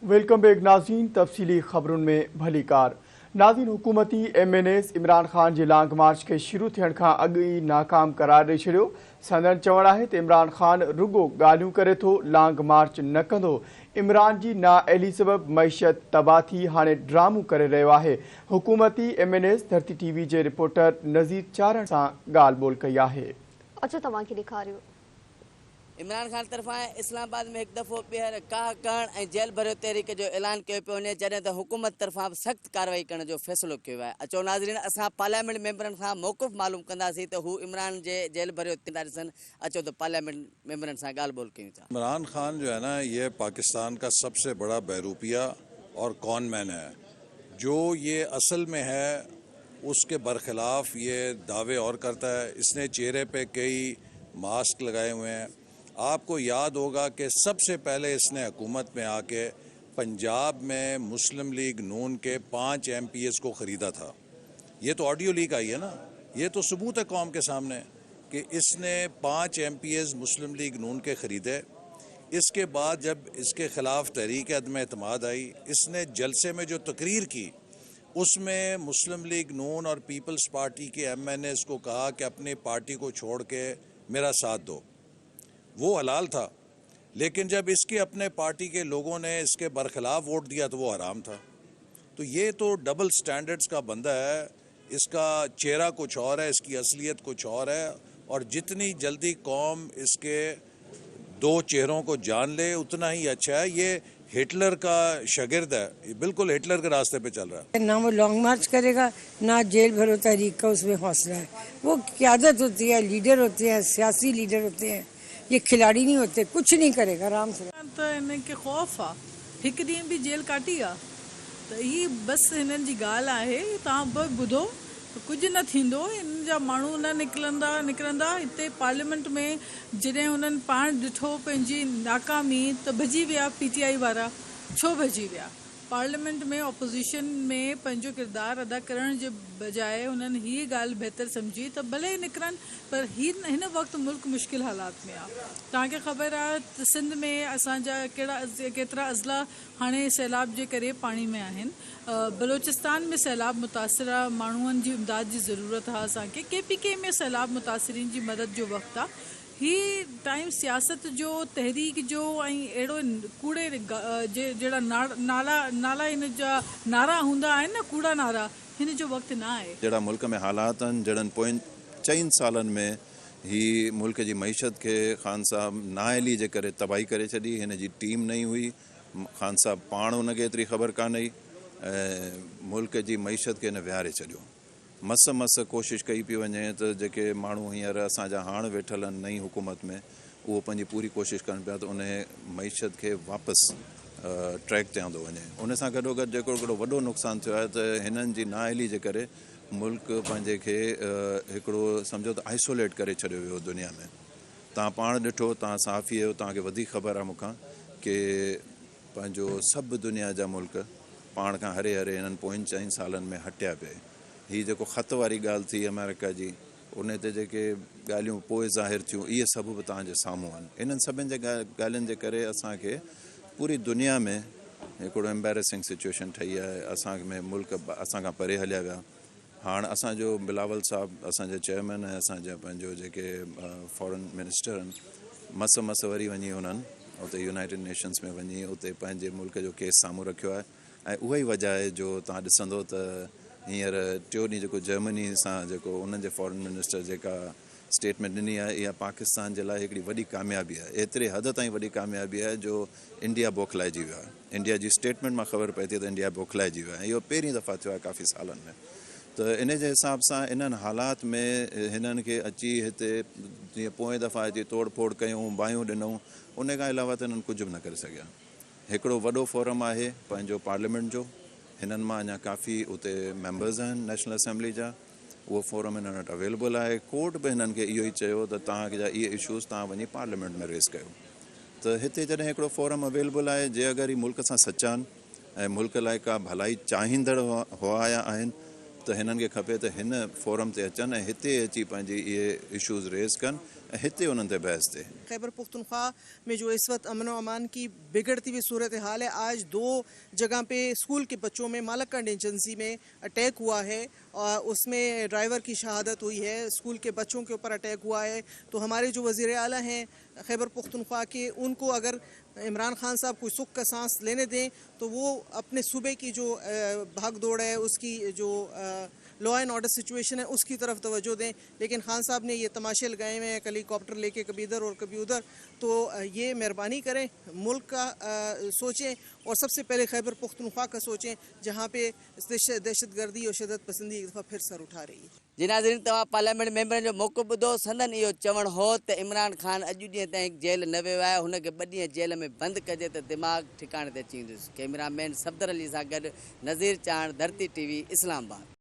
Welcome back नाज़रीन। तफ़सीली ख़बरुनि में भली कार। नाज़रीन, हुकूमती MNAs इमरान ख़ान जे लॉन्ग मार्च के शुरू थियण खां अॻु ई नाकाम करार ॾेई छॾियो। संदन चवणु आहे त इमरान ख़ान रुगो ॻाल्हियूं करे थो, लॉन्ग मार्च न कंदो। इमरान जी नाअहली सबबि मईशत तबाह थी हाणे ड्रामो करे रहियो आहे। हुकूमती MNAs धरती TV जे रिपोर्टर नज़ीर चारण सां ॻाल्हि ॿोल कई आहे। अचो तव्हांखे ॾेखारियो। इमरान ख़ान तरफ़ां इस्लामाबाद में हिकु दफ़ो ॿीहर काह करण ऐं जेल भरियो तहरीक जो ऐलान कयो पियो वञे, जॾहिं त हुकूमत तरफ़ां सख़्त कार्रवाई करण जो फ़ैसिलो कयो आहे। अचो नाज़रीन, असां पार्लियामेंट मेंबरनि खां मौक़िफ़ मालूम कंदासीं त हू इमरान जे जेल भरियो था ॾिसनि। अचो त पार्लियामेंट मेंबरनि सां ॻाल्हि ॿोल कयूं था। इमरान खान जो है ना, ये पाकिस्तान का सबसे बड़ा बहरूपिया और कॉन मैन है। जो ये असल में है उसके बरखिलाफ ये दावे और करता है। इसने चेहरे पे कई मास्क लगाए हुए हैं। आपको याद होगा कि सबसे पहले इसने हुकूमत में आके पंजाब में मुस्लिम लीग नून के 5 MPs को ख़रीदा था। ये तो ऑडियो लीक आई है ना, ये तो सबूत है कौम के सामने कि इसने 5 MPs मुस्लिम लीग नून के ख़रीदे। इसके बाद जब इसके ख़िलाफ़ तहरीक अदम एतमाद आई, इसने जलसे में जो तकरीर की उसमें मुस्लिम लीग नून और पीपल्स पार्टी के MNAs को कहा कि अपनी पार्टी को छोड़ के मेरा साथ दो। वो हलाल था, लेकिन जब इसके अपने पार्टी के लोगों ने इसके बरखिलाफ वोट दिया तो वो हराम था। तो ये तो डबल स्टैंडर्ड्स का बंदा है। इसका चेहरा कुछ और है, इसकी असलियत कुछ और है। और जितनी जल्दी कौम इसके दो चेहरों को जान ले उतना ही अच्छा है। ये हिटलर का शागिर्द है, ये बिल्कुल हिटलर के रास्ते पे चल रहा है। ना वो लॉन्ग मार्च करेगा, ना जेल भरो तहरीक का उसमें हौसला है। वो क़यादत होती है, लीडर होते हैं, सियासी लीडर होते हैं, ये खिलाड़ी नहीं होते। कुछ नहीं करेगा आराम से। तो इनके खौफ आहे, हिकु ॾींहुं बि जेल काटी आहे त ही बसि हिननि जी ॻाल्हि आहे। तव्हां बि ॿुधो, कुझु न थींदो। इन जा माण्हू न निकिरंदा हिते पार्लियामेंट में। जॾहिं हुननि पाण ॾिठो पंहिंजी नाकामी त भॼी विया PTI वारा। छो भॼी विया? पार्लियामेंट में ऑपोजिशन में पंहिंजो किरदारु अदा करण जे बजाए उन्हनि हीअ ॻाल्हि बहितर सम्झी त भले ई निकिरनि, पर हिन वक़्तु मुल्क मुश्किल हालात में आहे। तव्हांखे ख़बर आहे त सिंध में असांजा केतिरा अज़ला हाणे सैलाब जे करे पाणी में आहिनि। बलोचिस्तान में सैलाब मुतासिरा माण्हुनि जी इमदाद जी ज़रूरत आहे असांखे। KPK में सैलाब मुतासिरीन जी मदद जो वक़्तु आहे। ही टाइम सियासत जो, तहरीक जो ऐं अहिड़ो कूड़े जहिड़ा नाला हिन जा नारा हूंदा आहिनि न, कूड़ा नारा, हिन जो वक़्तु न आहे। जहिड़ा मुल्क में हालात आहिनि, जहिड़नि पोयनि 4 सालनि में ही मुल्क जी मईशत खे ख़ान साहब नाअहली जे करे तबाही करे छॾी। हिन जी टीम नहीं हुई, ख़ान साहब पाण हुनखे एतिरी ख़बर कान हुई ऐं मुल्क जी मईशत खे हिन विहारे छॾियो। मस कोशिशि कई पई वञे त जेके माण्हू हींअर असांजा हाणे वेठल आहिनि नई हुकूमत में, उहो पंहिंजी पूरी कोशिशि कनि पिया त उन मईशत खे वापसि ट्रैक ते आंदो वञे। उन सां गॾोगॾु जेको हिकिड़ो वॾो नुक़सानु थियो आहे त हिननि जी नाअहली जे करे मुल्क पंहिंजे खे हिकिड़ो सम्झो त आइसोलेट करे छॾियो वियो दुनिया में। तव्हां पाण ॾिठो, तव्हां साफ़ी आहियो, तव्हांखे वधीक ख़बर आहे मूंखां कि पंहिंजो सभु दुनिया जा मुल्क पाण खां हरे हिननि पोयनि 4 सालनि में हटिया पिए। हीअ जेको ख़त वारी ॻाल्हि थी अमेरिका जी, उन ते जेके ॻाल्हियूं पोइ ज़ाहिर थियूं, इहे सभु बि तव्हांजे साम्हूं आहिनि। इन्हनि सभिनि जे ॻाल्हियुनि जे करे असांखे पूरी दुनिया में हिकिड़ो एम्बेरेसिंग सिचुएशन ठही आहे। असां में मुल्क असांखां परे हलिया विया। हाणे असांजो बिलावल साहब असांजे चेयरमैन ऐं असांजा पंहिंजो जेके फॉरेन मिनिस्टर आहिनि, मस वरी वञी उन्हनि उते यूनाइटेड नेशंस में वञी उते पंहिंजे मुल्क जो केस साम्हूं रखियो आहे। ऐं उहा ई वजह आहे जो तव्हां ॾिसंदो त हींअर 4 ॾींहं जेको जर्मनी सां जेको उन्हनि जे फॉरेन मिनिस्टर जेका स्टेटमेंट ॾिनी आहे, इहा पाकिस्तान जे लाइ हिकिड़ी वॾी कामयाबी आहे। एतिरे हद ताईं वॾी कामयाबी आहे जो इंडिया बौखलाइजी वियो आहे। इंडिया जी स्टेटमेंट मां ख़बर पए थी त इंडिया बौखलाइजी वियो आहे। इहो पहिरीं दफ़ा थियो आहे काफ़ी सालनि में। त इन जे हिसाब सां इन्हनि हालात में हिननि खे अची हिते जीअं पोएं दफ़ा अची तोड़ फोड़ कयूं, बाहियूं ॾिनऊं, उन खां अलावा त इन्हनि कुझु बि न करे सघिया। हिकिड़ो वॾो फोरम आहे पंहिंजो पार्लियामेंट जो, हिननि मां अञा काफ़ी उते मेंबर्स आहिनि नेशनल असेंबली जा। उहो फोरम हिननि वटि अवेलेबल आहे। कोर्ट बि हिननि खे इहो ई चयो त तव्हांखे जा इहे इशूज़ तव्हां वञी पार्लियामेंट में रेज़ कयो। त हिते जॾहिं हिकिड़ो फोरम अवेलेबल आहे, जे अगरि ही मुल्क सां सचा आहिनि ऐं मुल्क लाइ का भलाई चाहींदड़ हुआ आहिनि, त हिननि खे खपे त हिन फोरम ते अचनि ऐं हिते अची पंहिंजी इहे इशूज़ रेज़ कनि हिते उन्हनि ते बहस थिए। खैबर पुख्तनख्वा में जो इस वक्त अमन व अमान की बिगड़ती हुई सूरत हाल है, आज 2 जगह पे स्कूल के बच्चों में मालकंड एजेंसी में अटैक हुआ है और उसमें ड्राइवर की शहादत हुई है, स्कूल के बच्चों के ऊपर अटैक हुआ है। तो हमारे जो वज़ीर आला हैं खैबर पुख्तनख्वा के, उनको अगर इमरान खान साहब कोई सुख का सांस लेने दें तो वो अपने सूबे की जो भाग दौड़ है, उसकी जो लॉ एंड ऑर्डर सिचुएशन है उसकी तरफ तवज्जो दें। लेकिन खान साहब ने ये तमाशे लगाए हुए हैं, हेलीकॉप्टर लेके कभी इधर और कभी उधर, तो ये मेहरबानी करें, मुल्क का सोचें और सबसे पहले खैबर पुख्तनख्वा का सोचें, जहाँ पे दहशत गर्दी और शिदत पसंदी एक दफ़ा फिर सर उठा रही है। जी नाज़रीन, तव्हां पार्लियामेंट मेंबर जो मौक़ो ॿुधो। संदन इहो चवणु हो त इमरान ख़ान अॼु ॾींहं ताईं जेल न वियो आहे, हुनखे 2 ॾींहं जेल में बंदि कजे त दिमाग़ ठिकाणे ते अची वेंदुसि। कैमरामैन सफदर अली सां गॾु नज़ीर चांद, धरती TV, इस्लामाबाद।